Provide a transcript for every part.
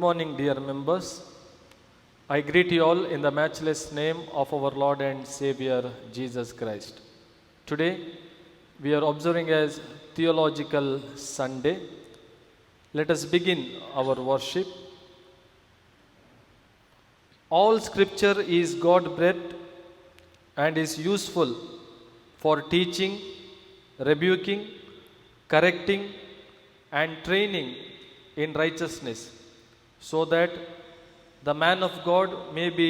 morning, dear members. I greet you all in the matchless name of our Lord and Savior Jesus Christ. Today, we are observing as Theological Sunday. Let us begin our worship. All scripture is God breathed and is useful for teaching, rebuking, correcting, and training in righteousness, so that the man of God may be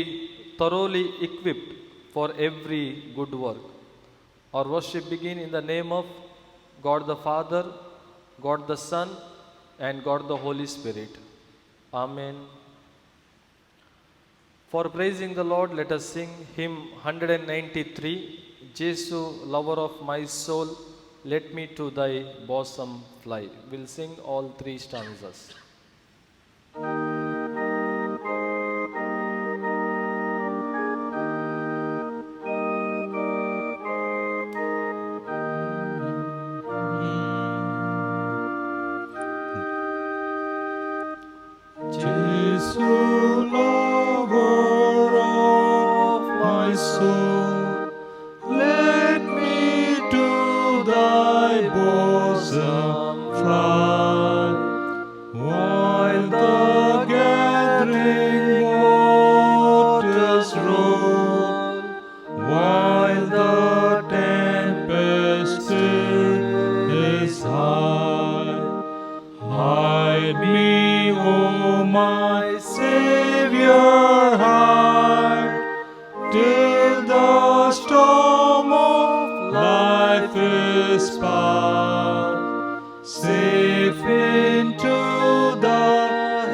thoroughly equipped for every good work. Our worship begin in the name of God the Father, God the Son, and God the Holy Spirit. Amen. For praising the Lord, let us sing hymn 193, Jesu, lover of my soul, let me to thy bosom fly. We'll sing all three stanzas. Jesu, lover of my soul, let me to thy bosom fly, while the gathering waters roll, while the tempest still is high. Hide me, O my Savior, hide, till the storm of life is past. Safe into the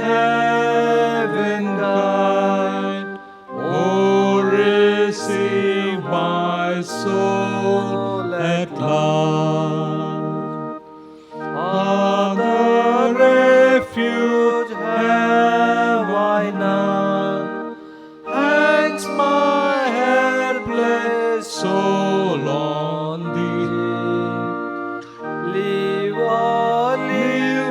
heaven guide, O receive my soul at last. Other refuge have I none, hangs my helpless soul on thee. Leave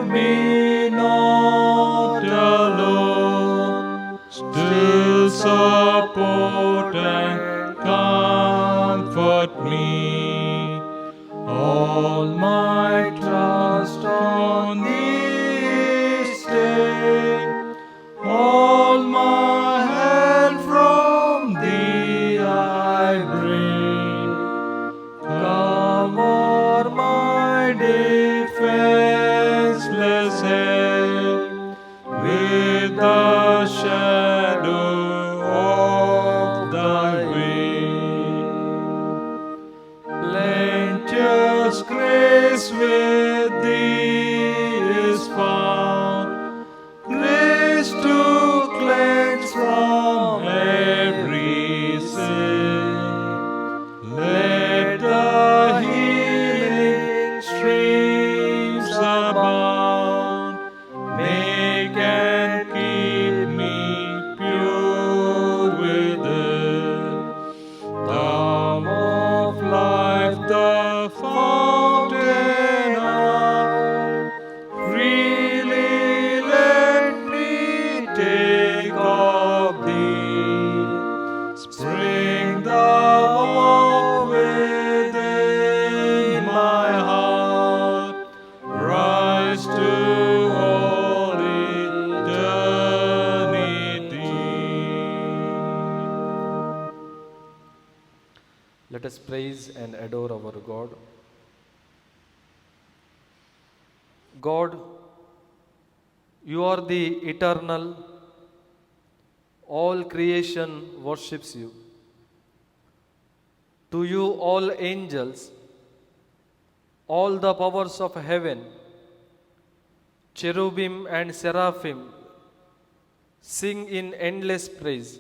me not alone, still support and comfort me. All my trust on thee stay, all my help from thee I bring. Come o'er my defenseless head, with the shadow of thy wing. Plenteous grace with thee is found, grace to cleanse from every sin. Let the healing streams abound, make and keep me pure within. Balm of life, the fountain of, freely let me take of thee. Spring thou within my heart, rise to all eternity. Let us praise and adore our God. God, you are the eternal. All creation worships you. To you, all angels, all the powers of heaven, cherubim and seraphim, sing in endless praise.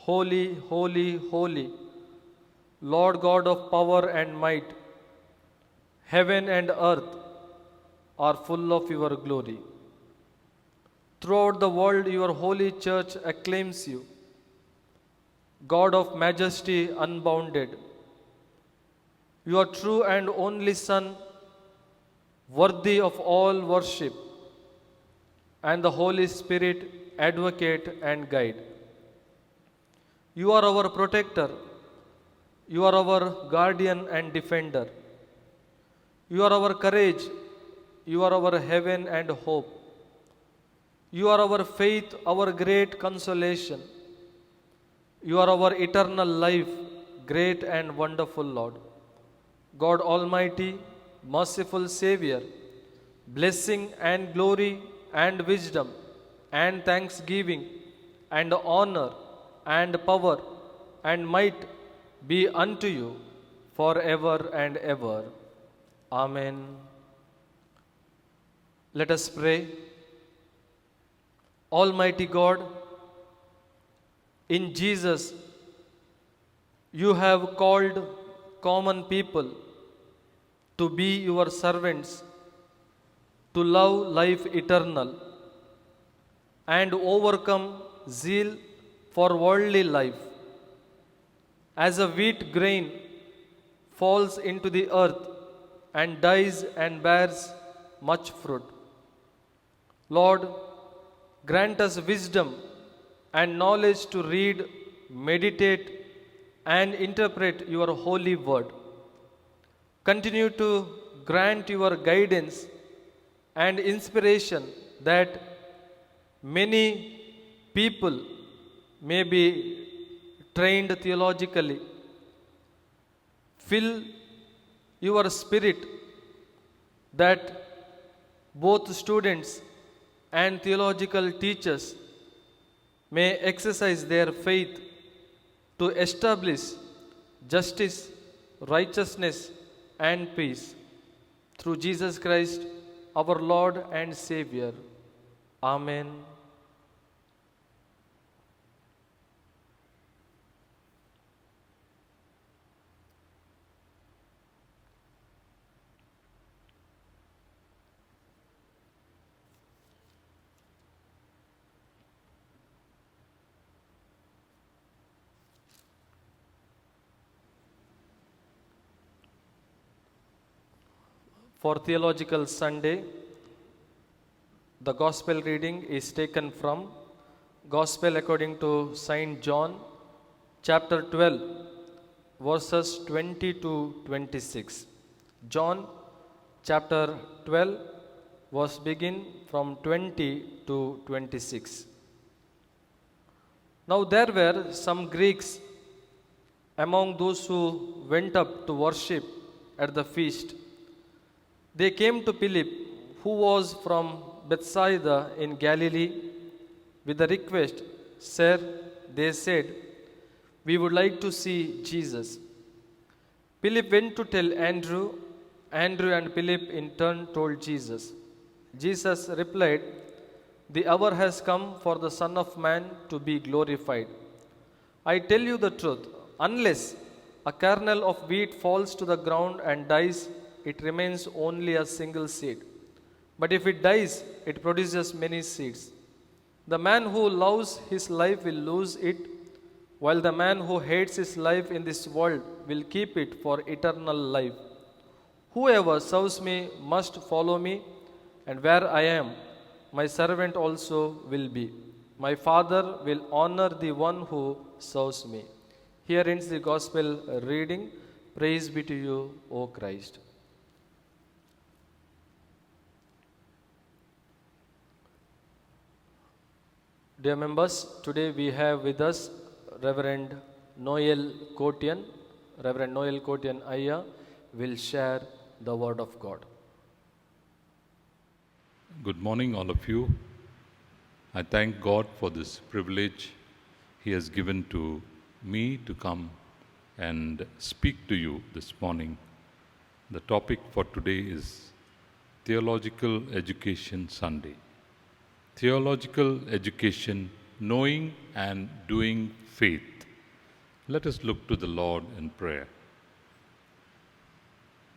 Holy, holy, holy, Lord God of power and might. Heaven and earth are full of your glory. Throughout the world, your holy church acclaims you, God of majesty unbounded. Your true and only Son, worthy of all worship, and the Holy Spirit, advocate and guide. You are our protector. You are our guardian and defender. You are our courage. You are our heaven and hope. You are our faith, our great consolation. You are our eternal life, great and wonderful Lord. God Almighty, merciful Savior, blessing and glory and wisdom and thanksgiving and honor and power and might be unto you forever and ever. Amen. Let us pray. Almighty God, in Jesus, you have called common people to be your servants, to love life eternal, and overcome zeal for worldly life. As a wheat grain falls into the earth and dies and bears much fruit. Lord, grant us wisdom and knowledge to read, meditate, and interpret your holy word. Continue to grant your guidance and inspiration that many people may be trained theologically. Fill your spirit that both students and theological teachers may exercise their faith to establish justice, righteousness, and peace. Through Jesus Christ, our Lord and Savior. Amen. For Theological Sunday, the Gospel reading is taken from Gospel according to Saint John, chapter 12, verses 20 to 26. John, chapter 12, verse begin from 20 to 26. Now there were some Greeks among those who went up to worship at the feast. They came to Philip, who was from Bethsaida in Galilee, with the request, "Sir," they said, "we would like to see Jesus." Philip went to tell Andrew. Andrew and Philip in turn told Jesus. Jesus replied, "The hour has come for the Son of Man to be glorified. I tell you the truth, unless a kernel of wheat falls to the ground and dies, it remains only a single seed. But if it dies, it produces many seeds. The man who loves his life will lose it, while the man who hates his life in this world will keep it for eternal life. Whoever serves me must follow me, and where I am, my servant also will be. My Father will honor the one who serves me." Here ends the Gospel reading. Praise be to you, O Christ. Dear members, today we have with us Reverend Noel Kotian. Reverend Noel Kotian Ayya will share the Word of God. Good morning, all of you. I thank God for this privilege He has given to me to come and speak to you this morning. The topic for today is Theological Education Sunday. Theological education, knowing and doing faith. Let us look to the Lord in prayer.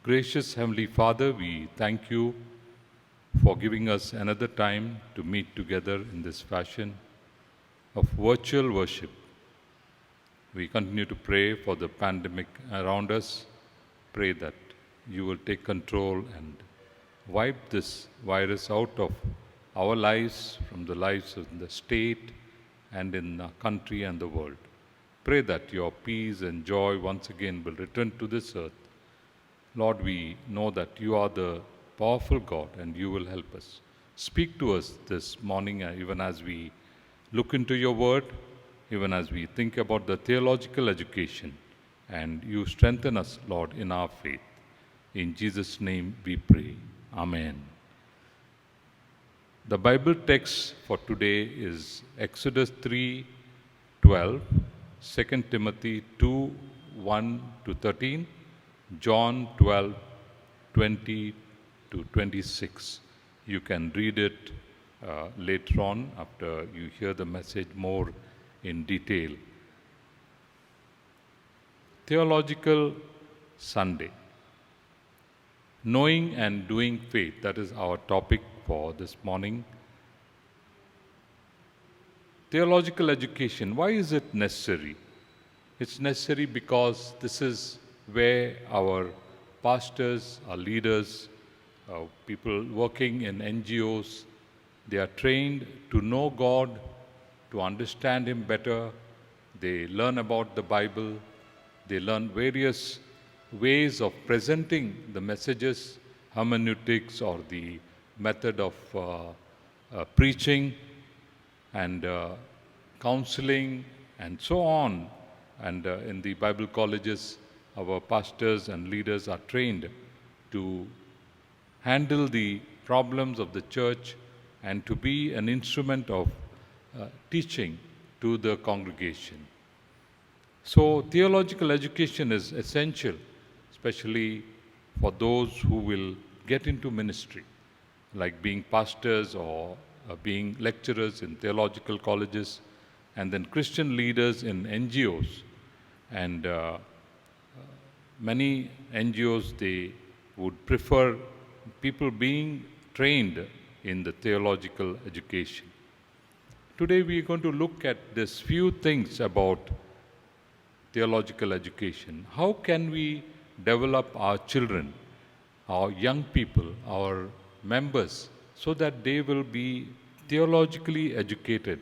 Gracious Heavenly Father, we thank you for giving us another time to meet together in this fashion of virtual worship. We continue to pray for the pandemic around us. Pray that you will take control and wipe this virus out of our lives from the lives of the state and in our country and the world. Pray that your peace and joy once again will return to this earth. Lord, we know that you are the powerful God and you will help us. Speak to us this morning, even as we look into your word, even as we think about the theological education, and you strengthen us, Lord, in our faith. In Jesus' name we pray. Amen. The Bible text for today is Exodus 3:12, 2 Timothy 2:1 to 13, John 12:20 to 26. You can read it later on after you hear the message more in detail. Theological Sunday. Knowing and doing faith, that is our topic for this morning. Theological education, why is it necessary? It's necessary because this is where our pastors, our leaders, people working in NGOs, they are trained to know God, to understand Him better. They learn about the Bible. They learn various ways of presenting the messages, hermeneutics or the method of preaching and counseling and so on. And in the Bible colleges, our pastors and leaders are trained to handle the problems of the church and to be an instrument of teaching to the congregation. So theological education is essential, especially for those who will get into ministry, like being pastors or being lecturers in theological colleges, and then Christian leaders in NGOs. And many NGOs, they would prefer people being trained in the theological education. Today we are going to look at this few things about theological education. How can we develop our children, our young people, our members, so that they will be theologically educated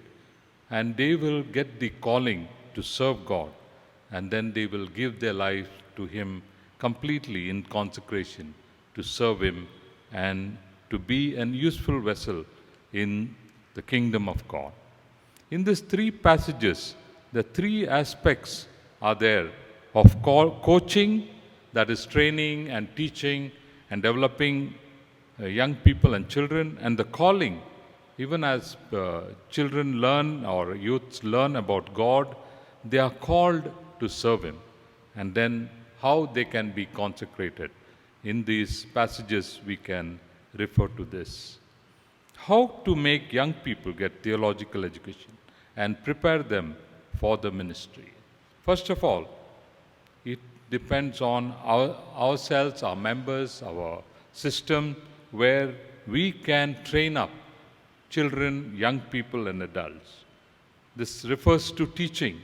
and they will get the calling to serve God, and then they will give their life to Him completely in consecration to serve Him and to be an useful vessel in the kingdom of God. In these three passages, the three aspects are there of coaching, that is training and teaching and developing young people and children, and the calling. Even as children learn or youths learn about God, they are called to serve Him. And then how they can be consecrated. In these passages we can refer to this. How to make young people get theological education and prepare them for the ministry. First of all, it depends on ourselves, our members, our system, where we can train up children, young people, and adults. This refers to teaching.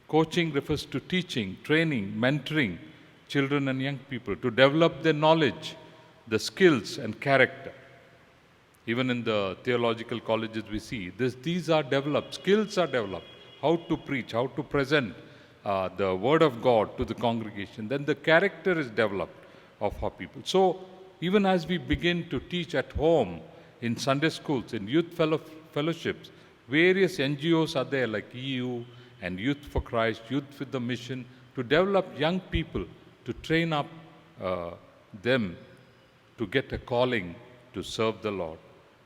Coaching refers to teaching, training, mentoring children and young people to develop their knowledge, the skills, and character. Even in the theological colleges, we see these are developed, skills are developed, how to preach, how to present the Word of God to the congregation. Then the character is developed of our people. So even as we begin to teach at home, in Sunday schools, in youth fellowships, various NGOs are there like EU and Youth for Christ, Youth with the Mission, to develop young people, to train up them to get a calling to serve the Lord.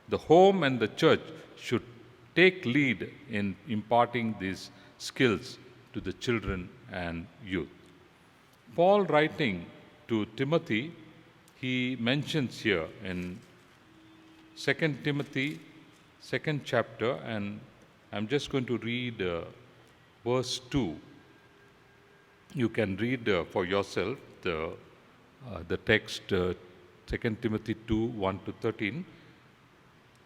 The home and the church should take lead in imparting these skills to the children and youth. Paul, writing to Timothy, he mentions here in 2 Timothy, 2nd chapter, and I'm just going to read verse 2. You can read for yourself the text, 2 Timothy 2:1 to 13.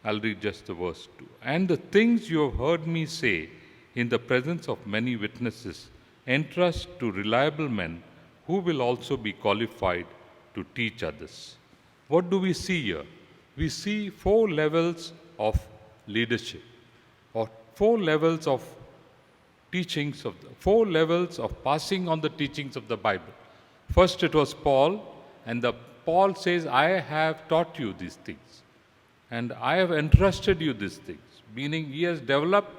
I'll read just the verse 2. And the things you have heard me say in the presence of many witnesses, entrust to reliable men who will also be qualified to teach others. What do we see here? We see 4 levels of leadership, or 4 levels of teachings of 4 levels of passing on the teachings of the Bible. First it was Paul, and Paul says, I have taught you these things, and I have entrusted you these things, meaning he has developed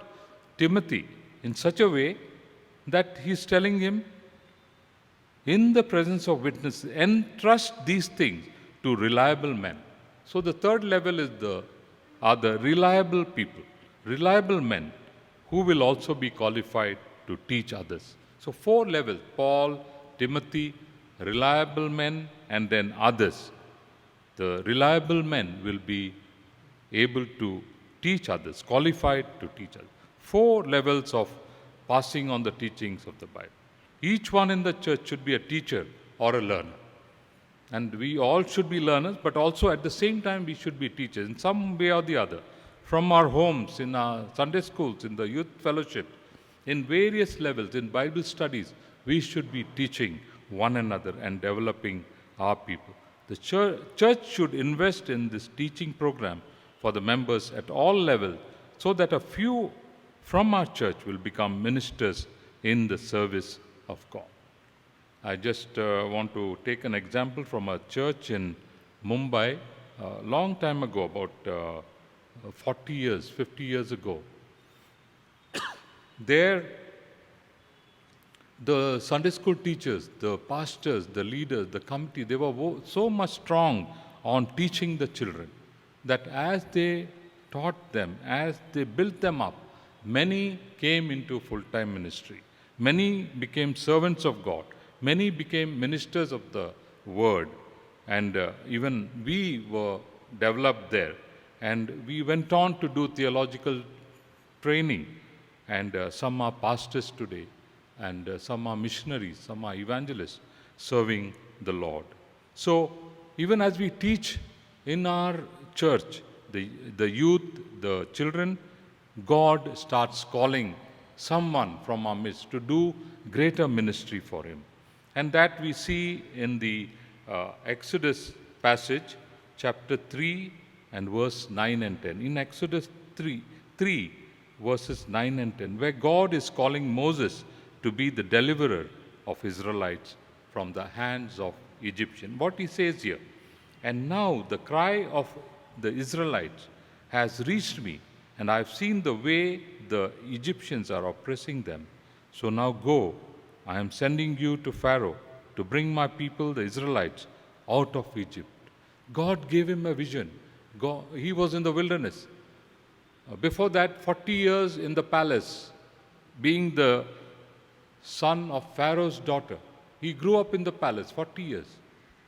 Timothy in such a way that he's telling him, in the presence of witnesses, entrust these things to reliable men. So the third level is are the reliable people, reliable men who will also be qualified to teach others. So 4 levels: Paul, Timothy, reliable men, and then others. The reliable men will be able to teach others, qualified to teach others. 4 levels of passing on the teachings of the Bible. Each one in the church should be a teacher or a learner. And we all should be learners, but also at the same time we should be teachers in some way or the other. From our homes, in our Sunday schools, in the youth fellowship, in various levels, in Bible studies, we should be teaching one another and developing our people. The church should invest in this teaching program for the members at all levels, so that a few from our church will become ministers in the service of God. I just want to take an example from a church in Mumbai a long time ago, about 40 years, 50 years ago. There, the Sunday school teachers, the pastors, the leaders, the committee, they were so much strong on teaching the children that as they taught them, as they built them up, many came into full-time ministry. Many became servants of God. Many became ministers of the word. And even we were developed there. And we went on to do theological training. And some are pastors today. And some are missionaries. Some are evangelists serving the Lord. So even as we teach in our church, the youth, the children, God starts calling someone from our midst to do greater ministry for him. And that we see in the Exodus passage, chapter 3 and verse 9 and 10. In Exodus 3 verses 9 and 10, where God is calling Moses to be the deliverer of Israelites from the hands of Egyptians. What he says here, and now the cry of the Israelites has reached me, and I have seen the way the Egyptians are oppressing them. So now go, I am sending you to Pharaoh to bring my people, the Israelites, out of Egypt. God gave him a vision. He was in the wilderness. Before that, 40 years in the palace, being the son of Pharaoh's daughter. He grew up in the palace, 40 years.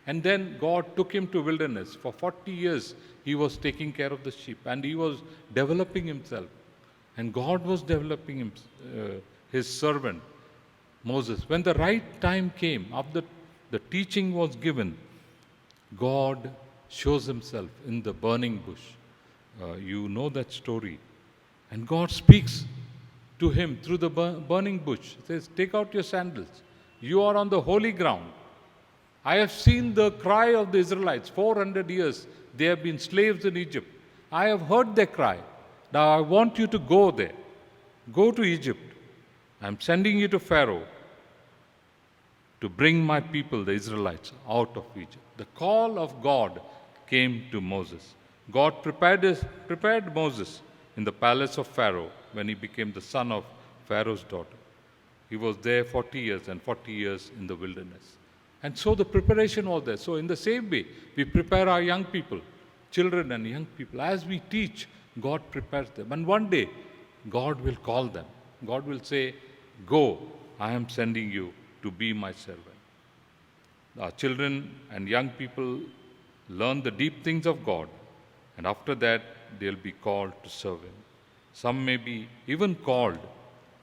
And then God took him to wilderness. For 40 years, he was taking care of the sheep, and he was developing himself. And God was developing his servant, Moses. When the right time came, after the teaching was given, God shows himself in the burning bush. You know that story. And God speaks to him through the burning bush. He says, take out your sandals. You are on the holy ground. I have seen the cry of the Israelites. 400 years they have been slaves in Egypt. I have heard their cry. Now I want you to go there. Go to Egypt. I am sending you to Pharaoh to bring my people, the Israelites, out of Egypt. The call of God came to Moses. God prepared Moses in the palace of Pharaoh when he became the son of Pharaoh's daughter. He was there 40 years and 40 years in the wilderness. And so the preparation was there. So in the same way, we prepare our young people, children and young people. As we teach, God prepares them. And one day, God will call them. God will say, go, I am sending you to be my servant. Our children and young people learn the deep things of God. And after that, they'll be called to serve him. Some may be even called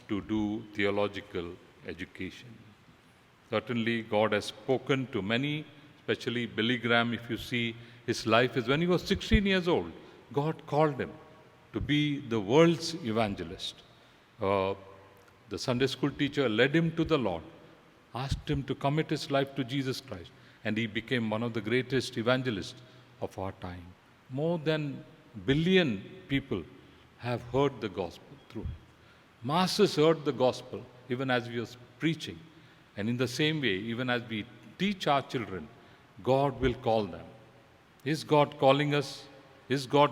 to do theological education. Certainly, God has spoken to many, especially Billy Graham. If you see his life, is when he was 16 years old, God called him to be the world's evangelist. The Sunday school teacher led him to the Lord, asked him to commit his life to Jesus Christ, and he became one of the greatest evangelists of our time. More than billion people have heard the gospel through him. Masses heard the gospel even as we were preaching. And in the same way, even as we teach our children, God will call them. Is God calling us? Is God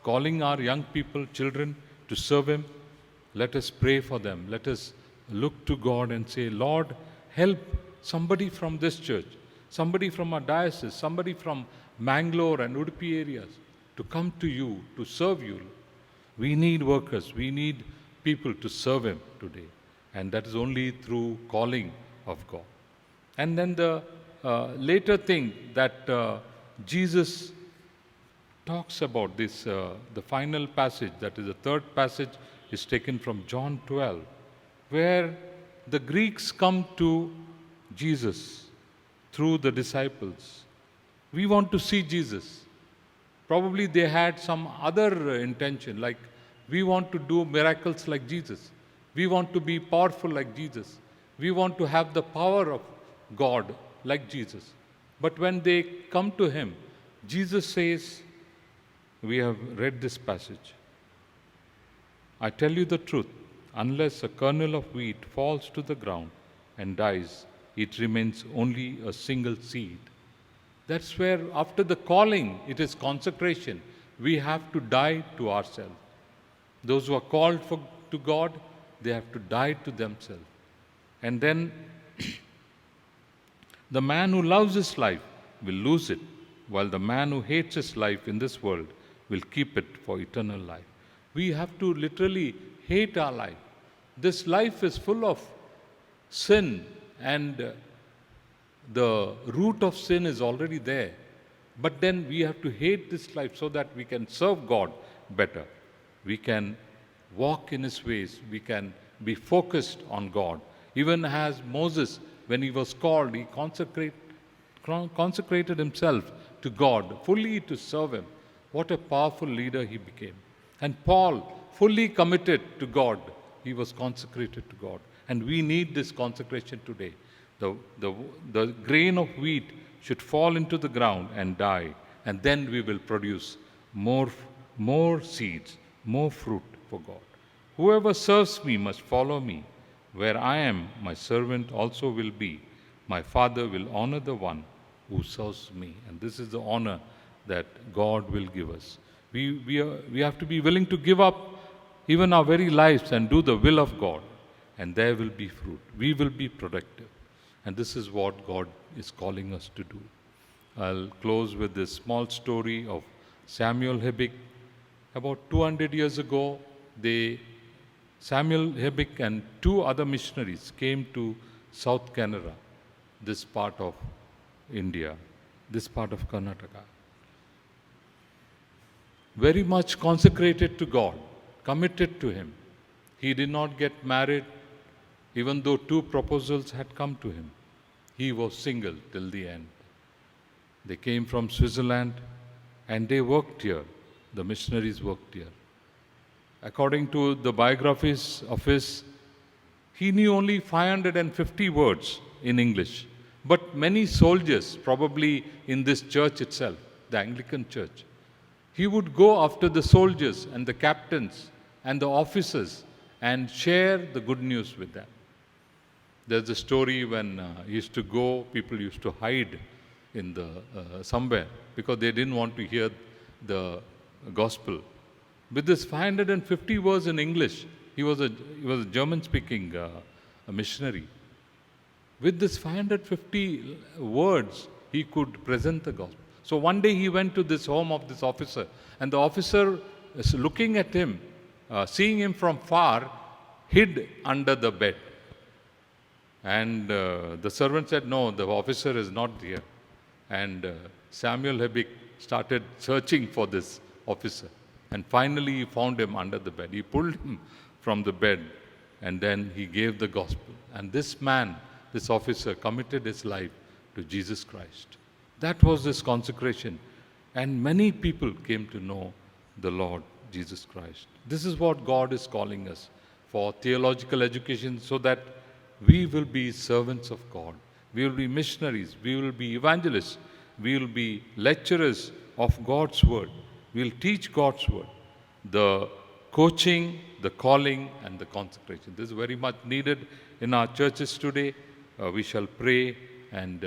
calling our young people, children, to serve Him? Let us pray for them. Let us look to God and say, Lord, help somebody from this church, somebody from our diocese, somebody from Mangalore and Udupi areas to come to you, to serve you. We need workers. We need people to serve Him today. And that is only through calling of God. And then the later thing that Jesus talks about this, the final passage, that is the third passage, is taken from John 12, where the Greeks come to Jesus through the disciples. We want to see Jesus. Probably they had some other intention, like we want to do miracles like Jesus. We want to be powerful like Jesus. We want to have the power of God like Jesus. But when they come to Him, Jesus says, we have read this passage, I tell you the truth, unless a kernel of wheat falls to the ground and dies, it remains only a single seed. That's where, after the calling, it is consecration. We have to die to ourselves. Those who are called to God, they have to die to themselves. And then the man who loves his life will lose it, while the man who hates his life in this world will keep it for eternal life. We have to literally hate our life. This life is full of sin, and the root of sin is already there. But then we have to hate this life so that we can serve God better. We can walk in His ways. We can be focused on God. Even as Moses, when he was called, he consecrated himself to God, fully to serve Him. What a powerful leader he became. And Paul, fully committed to God, he was consecrated to God. And we need this consecration today. The grain of wheat should fall into the ground and die, and then we will produce more seeds, more fruit for God. Whoever serves me must follow me. Where I am, my servant also will be. My Father will honor the one who serves me. And this is the honor that God will give us. We have to be willing to give up even our very lives and do the will of God. And there will be fruit. We will be productive. And this is what God is calling us to do. I'll close with this small story of Samuel Hebbick. About 200 years ago, Samuel Hebbick and two other missionaries came to South Canara, this part of India, this part of Karnataka. Very much consecrated to God, committed to Him. He did not get married, even though two proposals had come to him. He was single till the end. They came from Switzerland and they worked here. The missionaries worked here. According to the biographies of he knew only 550 words in English. But many soldiers, probably in this church itself, the Anglican church, he would go after the soldiers and the captains and the officers and share the good news with them. There's a story when he used to go, people used to hide in the somewhere because they didn't want to hear the gospel. With this 550 words in English, he was a German-speaking missionary. With this 550 words, he could present the gospel. So one day he went to this home of this officer, and the officer is looking at him, seeing him from far, hid under the bed. And the servant said, no, the officer is not here. And Samuel Hebbick started searching for this officer. And finally he found him under the bed. He pulled him from the bed and then he gave the gospel. And this man, this officer, committed his life to Jesus Christ. That was his consecration. And many people came to know the Lord Jesus Christ. This is what God is calling us for theological education, so that we will be servants of God. We will be missionaries. We will be evangelists. We will be lecturers of God's word. We'll teach God's word. The coaching, the calling, and the consecration. This is very much needed in our churches today. We shall pray and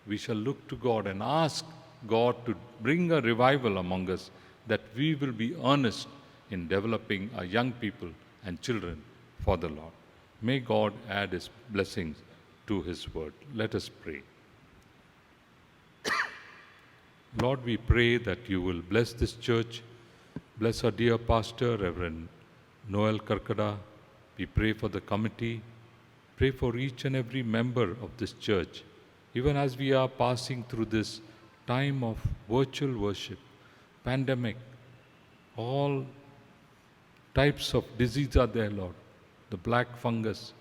we shall look to God and ask God to bring a revival among us, that we will be earnest in developing our young people and children for the Lord. May God add His blessings to His word. Let us pray. Lord, we pray that you will bless this church. Bless our dear pastor, Reverend Noel Karkada. We pray for the committee. Pray for each and every member of this church. Even as we are passing through this time of virtual worship, pandemic, all types of disease are there, Lord. The black fungus,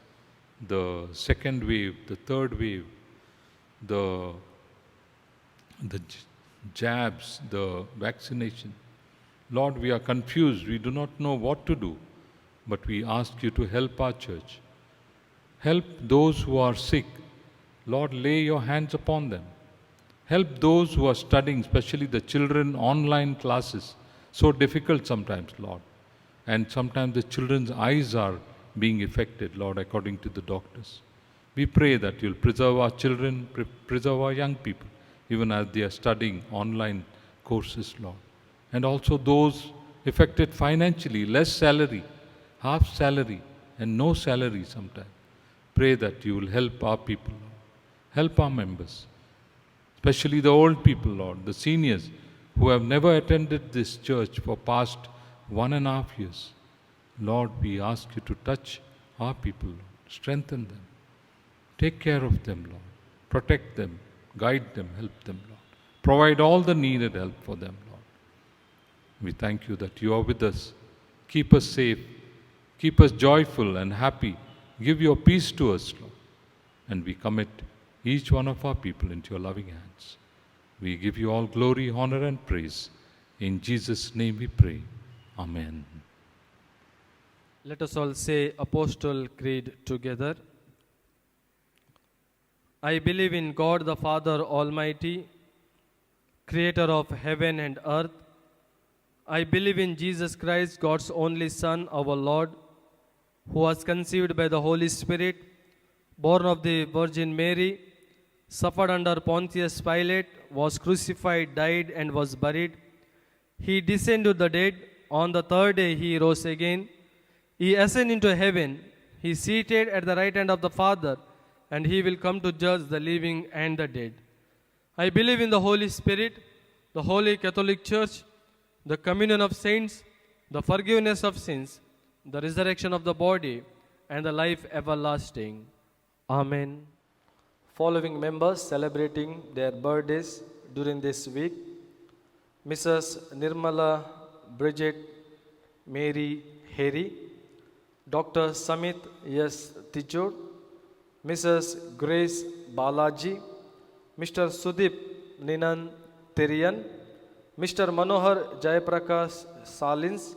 the second wave, the third wave, the jabs, the vaccination. Lord, we are confused. We do not know what to do, but we ask you to help our church. Help those who are sick. Lord, lay your hands upon them. Help those who are studying, especially the children, online classes. So difficult sometimes, Lord. And sometimes the children's eyes are being affected, Lord, according to the doctors. We pray that you'll preserve our children, preserve our young people, even as they are studying online courses, Lord. And also those affected financially, less salary, half salary, and no salary sometimes. Pray that you will help our people, Lord. Help our members, especially the old people, Lord, the seniors who have never attended this church for past 1.5 years. Lord, we ask you to touch our people, Lord. Strengthen them. Take care of them, Lord. Protect them, guide them, help them, Lord. Provide all the needed help for them, Lord. We thank you that you are with us. Keep us safe. Keep us joyful and happy. Give your peace to us, Lord. And we commit each one of our people into your loving hands. We give you all glory, honor, and praise. In Jesus' name we pray. Amen. Let us all say Apostle Creed together. I believe in God the Father Almighty, creator of heaven and earth. I believe in Jesus Christ, God's only Son, our Lord, who was conceived by the Holy Spirit, born of the Virgin Mary, suffered under Pontius Pilate, was crucified, died, and was buried. He descended to the dead. On the third day he rose again. He ascended into heaven. He is seated at the right hand of the Father, and he will come to judge the living and the dead. I believe in the Holy Spirit, the Holy Catholic Church, the communion of saints, the forgiveness of sins, the resurrection of the body, and the life everlasting. Amen. Following members celebrating their birthdays during this week: Mrs. Nirmala Bridget Mary Harry, Dr. Samit S. Tijor, Mrs. Grace Balaji, Mr. Sudip Ninan Tirian, Mr. Manohar Jayaprakash Salins,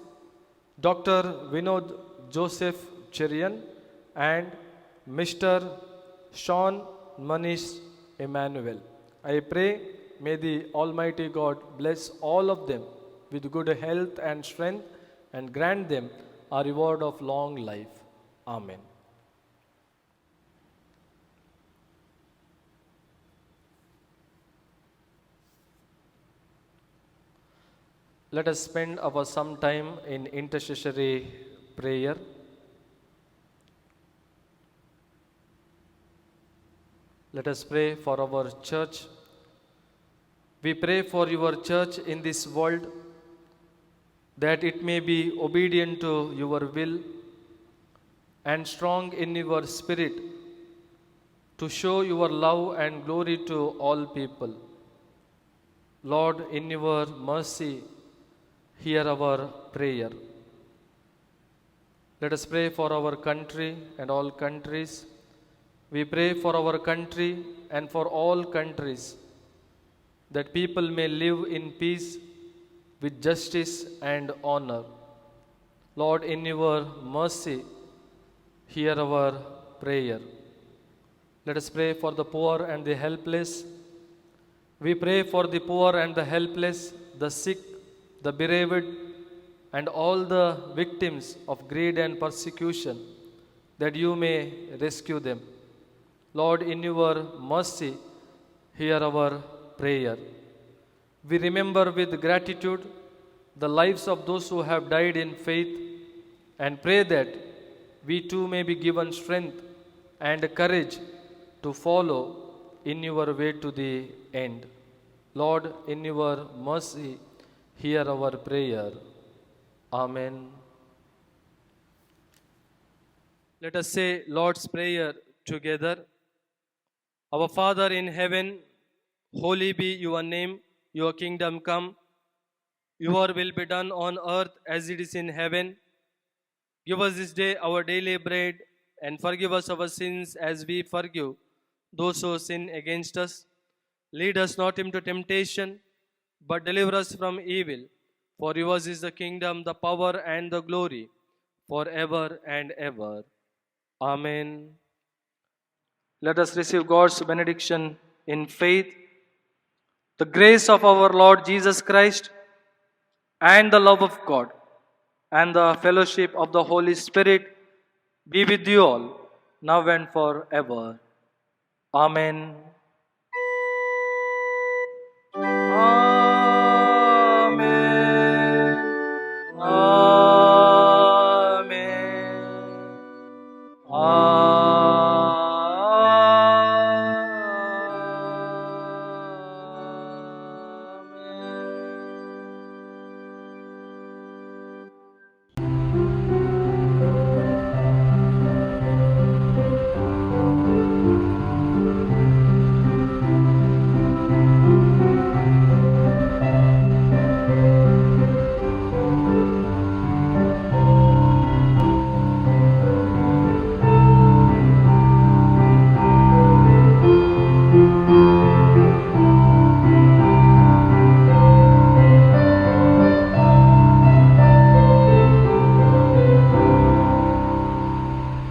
Dr. Vinod Joseph Cherian, and Mr. Sean Manish Emmanuel. I pray, may the Almighty God bless all of them with good health and strength and grant them a reward of long life. Amen. Let us spend our some time in intercessory prayer. Let us pray for our church. We pray for your church in this world, that it may be obedient to your will and strong in your spirit, to show your love and glory to all people. Lord, in your mercy, hear our prayer. Let us pray for our country and all countries. We pray for our country and for all countries, that people may live in peace with justice and honor. Lord, in your mercy, hear our prayer. Let us pray for the poor and the helpless. We pray for the poor and the helpless, the sick, the bereaved, and all the victims of greed and persecution, that you may rescue them. Lord, in your mercy, hear our prayer. We remember with gratitude the lives of those who have died in faith and pray that we too may be given strength and courage to follow in your way to the end. Lord, in your mercy, hear our prayer. Amen. Let us say Lord's Prayer together. Our Father in heaven, holy be your name, your kingdom come, your will be done on earth as it is in heaven. Give us this day our daily bread, and forgive us our sins as we forgive those who sin against us. Lead us not into temptation, but deliver us from evil. For yours is the kingdom, the power, and the glory, forever and ever. Amen. Let us receive God's benediction in faith. The grace of our Lord Jesus Christ, and the love of God, and the fellowship of the Holy Spirit be with you all, now and forever. Amen.